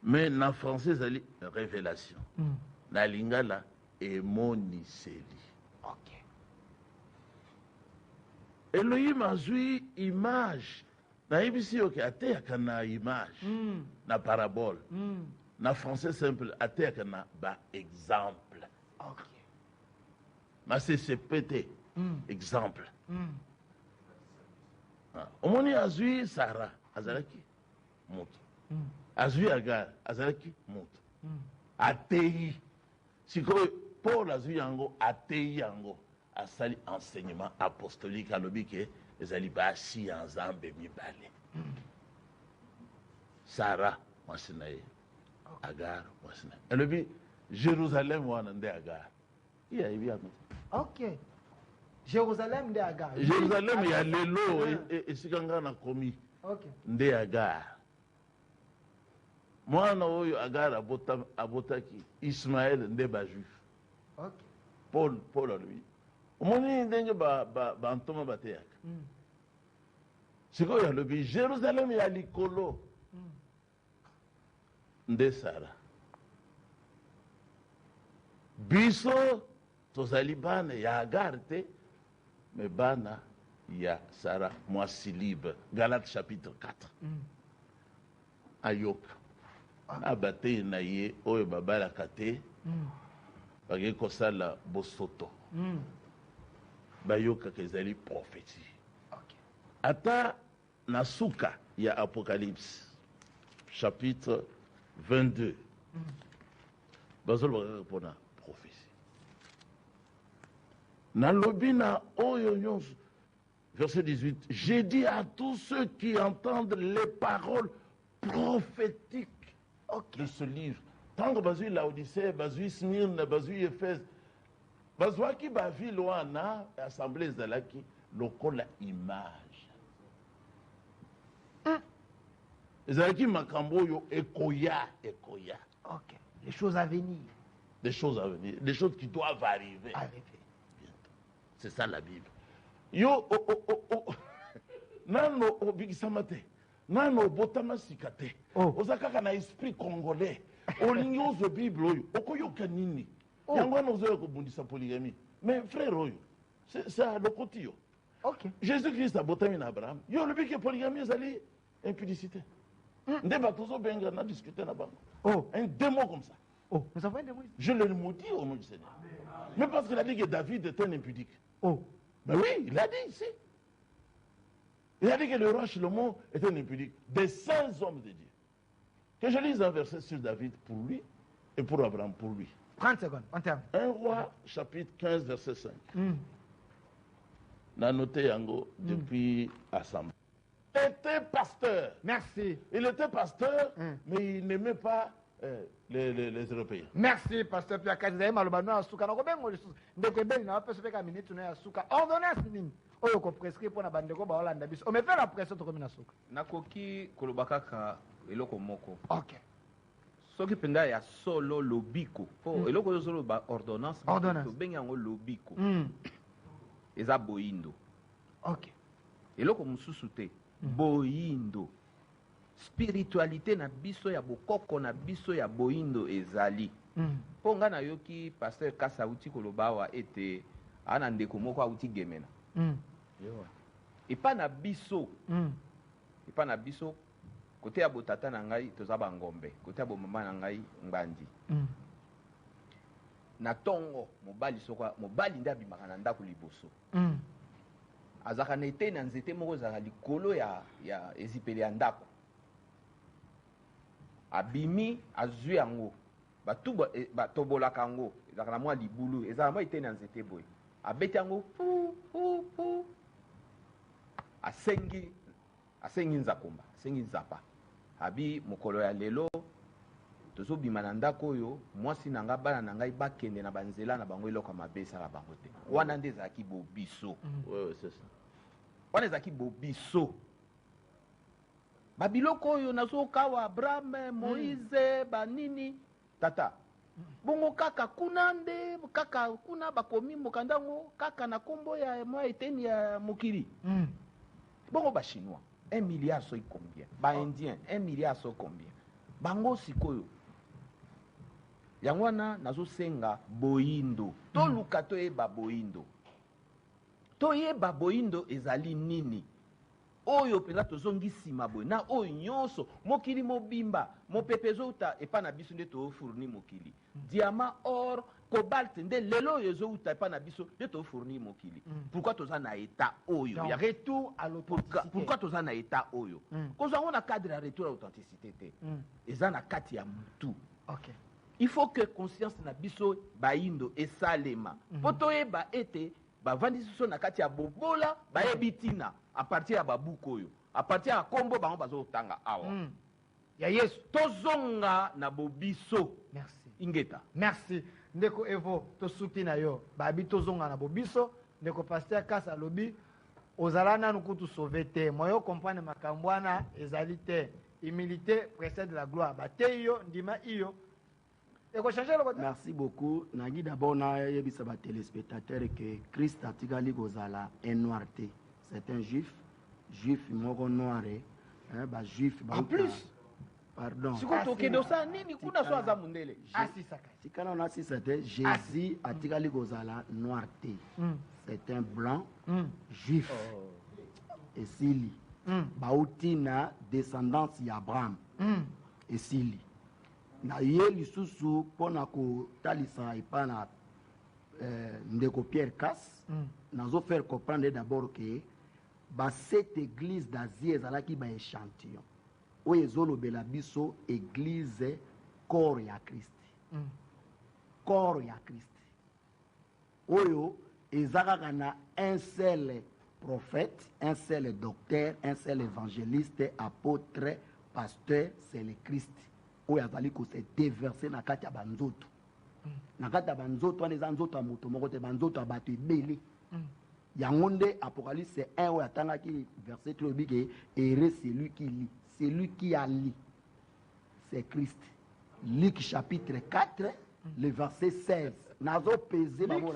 Mais en français, c'est révélation. Na lingala, emoniseli. OK. Elohim a joué image. Na ibisi yoke ateyaka na image, na parabole, na français simple ateyaka na ba exemple. OK. Ma c'est pété, exemple. Omoni azui Sarah, azalaki moto. Azui Agar, azalaki moto. Ateyi. Sikoyo Paul azui yango, ateyi yango, asali enseignement apostolique alobi ke ezali basi ya nzambe mibale. Sarah mwasina ye, Agar mwasina. Alobi Jérusalem wana nde Agar. Iya ibi ya. OK. Jérusalem nde Agar. Jérusalem ya lelo esikanga na komi. OK. Nde Agar. Mwana oyo Agar abotaki Ismaël nde ba juif. OK. Paul alobi. Omoni ndenge ba ntoma bateyaka. Sikoyo alobi Jérusalem ya likolo nde Sara. Biso tozali bana ya Agar te, mais bana ya Sara mwasi libre. Galates chapitre 4. Ayoka. Abate na ye oyo babalaka te. Bage kosala bosoto. Bayoka kezali prophétie. OK. Ata nasuka ya Apocalypse chapitre 22. Bazolo répondre prophétie. Nalobina oyo nyonso. Verset 18. J'ai dit à tous ceux qui entendent les paroles prophétiques de ce livre. Tant que bazui Laodicée, bazui Smyrne, bazui Éphèse, bazwaki bavile wana assemblée ezalaki lokola image ezalaki makambo oyo ekoya. Ok. Les choses à venir. Des choses à venir, des choses qui doivent arriver. Bientôt. C'est ça la Bible. Yo nano obikisama te, nano botama sika te. Oza kaka na esprit congolais. Olingi ozo Bible oyo, okoyoka nini? Yango wana ozo kobundisa polygamie. Mais frère oyo, c'est à l'okoti yo. Ok. Jésus-Christ a botami na Abraham. Yo le que polygamie ezali impudicité. Nde batozo benga na discuter na bango. Un démon comme ça. Nous avons un démon. Je le maudis au nom du Seigneur. Mais parce qu'il a dit que David est un impudique. Ben oui, il a dit ici. Il a dit que le roi Shlomo est un impudique. Des saints hommes de Dieu. Que je lise un verset sur David pour lui et pour Abraham pour lui. 30 secondes, on termine. 1 roi, chapitre 15, verset 5. On a noté Yango depuis Assemblée. Il était pasteur. Merci. Il était pasteur, mais il n'aimait pas les Européens. Merci, pasteur Pierre Kazizaï Malobano Asuka. Nous avons des belles na pesa peka minute na Asuka. Ordonnance nini? Oyo ko prescrit pour na bandeko ba Hollande biso. On me fait la pression to komina Asuka. Nakoki kolobakaka eloko moko. OK. Soki penda ya solo lobiko. Po eloko yo solo ba ordonnance to benga ngo lobiko. Eza boyindo. OK. Eloko mususu te. Boyindo. Spiritualité na biso ya bokoko na biso ya boyindo ezali. Po nga na yoki pasteur Kasa uti kolobawa ete ana ndeko moko auti gemena. Epa na biso. Epa na biso kote ya botata na ngai toza ba ngombe, kote ya bomama na ngai ngbandi. Na tongo mobali soka mobali nda bimaka na ndako liboso. Azaka na ete na nzete moko zaka likolo ya ezipeli ya ndako. Abimi azui yango batu batobolaka yango ezaka na mwa libulu ezaka mwa ete na nzete boye abeti yango pu asengi nzakomba asengi nzapa abi mokolo ya lelo tozobima na ndako oyo mwasi na nga bana na ngai bakende na banzela na bango eloko mabe esala bango te wana nde ezalaki bobiso wana ezalaki bobiso babiloko oyo nazokawa Abraham, Moïse, banini tata bongo kaka kuna nde kaka kuna bakomi mokandango kaka na kombo ya mwa eteni ya mokili bongo ba chinois 1 milliard so combien ba indien 1 milliard so combien bango sikoyo yango wana nazosenga boyindo toluka toyeba boyindo toyeba boyindo ezali nini oyo pela tozongi sima boye na oyo nyonso mokili mobimba mopepezo uta epa na biso nde tofournir mokili diamant or cobalt nde lelo oyo ezouta epa na biso nde tofournir mokili pourquoi toza na état oyo ya retour à l'authenticité. pourquoi toza na état oyo kozwa ngo na cadre ya retour à l'authenticité te eza na kati ya mutu. OK. Il faut que conscience na biso bayindo esalema po toyeba ete bavandisi so na kati ya bobola bayebi tina à partir ya babuku oyo à partir ya kombo bango bazotanga awa ya Yesu tozonga na bobiso. Merci Ingeta. Merci ndeko Evo tosuki na yo babi tozonga na bobiso ndeko pasteur Kasa lobi ozala nanu kutu sauver te moyo comprendre makambo wana ezali te humilité précède la gloire bate yo ndima iyo. Merci beaucoup. Nagi d'abord na yebisa ba téléspectateurs que Christ atikali gozala un noirté. C'est un juif moko noir ba juif ba. En plus. Pardon. Sikoto kedosa nini kuna so aza mundele. Asisaka. Sikana na c'était Jésus atikali gozala noirté. C'est un blanc juif. Et sili. Bauti na descendance ya Abraham. Et sili. Na ye lisusu pona ko talisa ipana ndeko Pierre Casse nazo faire comprendre d'abord que ba cette église d'Asie ezalaki ba échantillon oyo ezolobela biso église corps ya Christ corps ya Christ oyo ezalaka na un seul prophète, un seul docteur, un seul évangéliste, apôtre, pasteur, c'est le Christ. Oyo azali ko se déverser na kati ya banzoto nakata banzoto wana eza nzoto ya moto moko te banzoto ya bato ebele yango nde Apocalypse 1 oyo atangaki verset 3 obi ke heureux celui qui a lu c'est Christ. Luc chapitre 4 le verset 16 nazo peser bango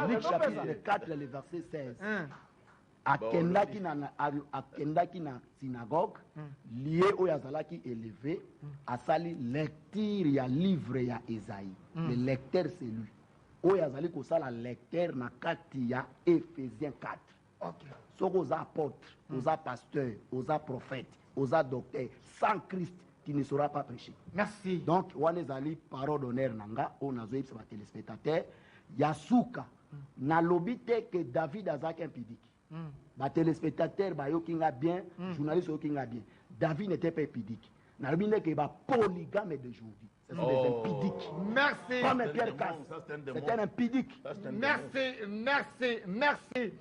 Luc chapitre 4 le verset 16 akendaki na synagogue lié oyo azalaki élevé asali lecture ya livre ya Esaïe. Le lecteur c'est lui oyo azali kosala lecteur na kati ya Ephésiens 4. Soki oza apôtre, oza pasteur, oza prophète, oza docteur, sans Christ tu ne sauras pas prêcher. Merci. Donc wana ezali parole d'honneur nanga oyo nazoyebisa ba téléspectateurs ya suka nalobi te que David azalaki impudique. Les téléspectateurs, bien, journalistes, bien. David n'était pas impudique. Nalobi que les polygames d'aujourd'hui. Ce sont des impudiques. Merci. Comme Pierre Casse. C'est un impudique. Merci.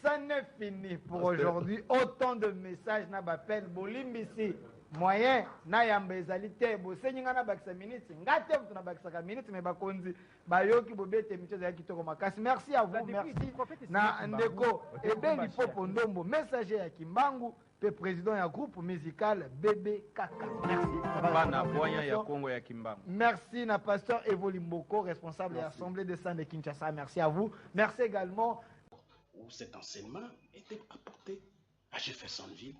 Ça n'est fini pour aujourd'hui. Autant de messages n'a pas peine. Bolimbisi. Moyen na yamba ezali te bosenyi nga na bakisa minutes ngate mtu na bakisa minutes me bakonzi bayoki bobete michezo ya kitoko makasi. Merci à vous, merci na ndeko Ebeli Popo Ndombo messager ya Kimbangu pe président ya groupe musical Bébé Kaka. Merci bana boya ya Congo ya Kimbangu. Merci na pasteur Evoli Mboko responsable de l'Assemblée de Saint de Kinshasa. Merci à vous. Merci également où cet enseignement était apporté à Jeffersonville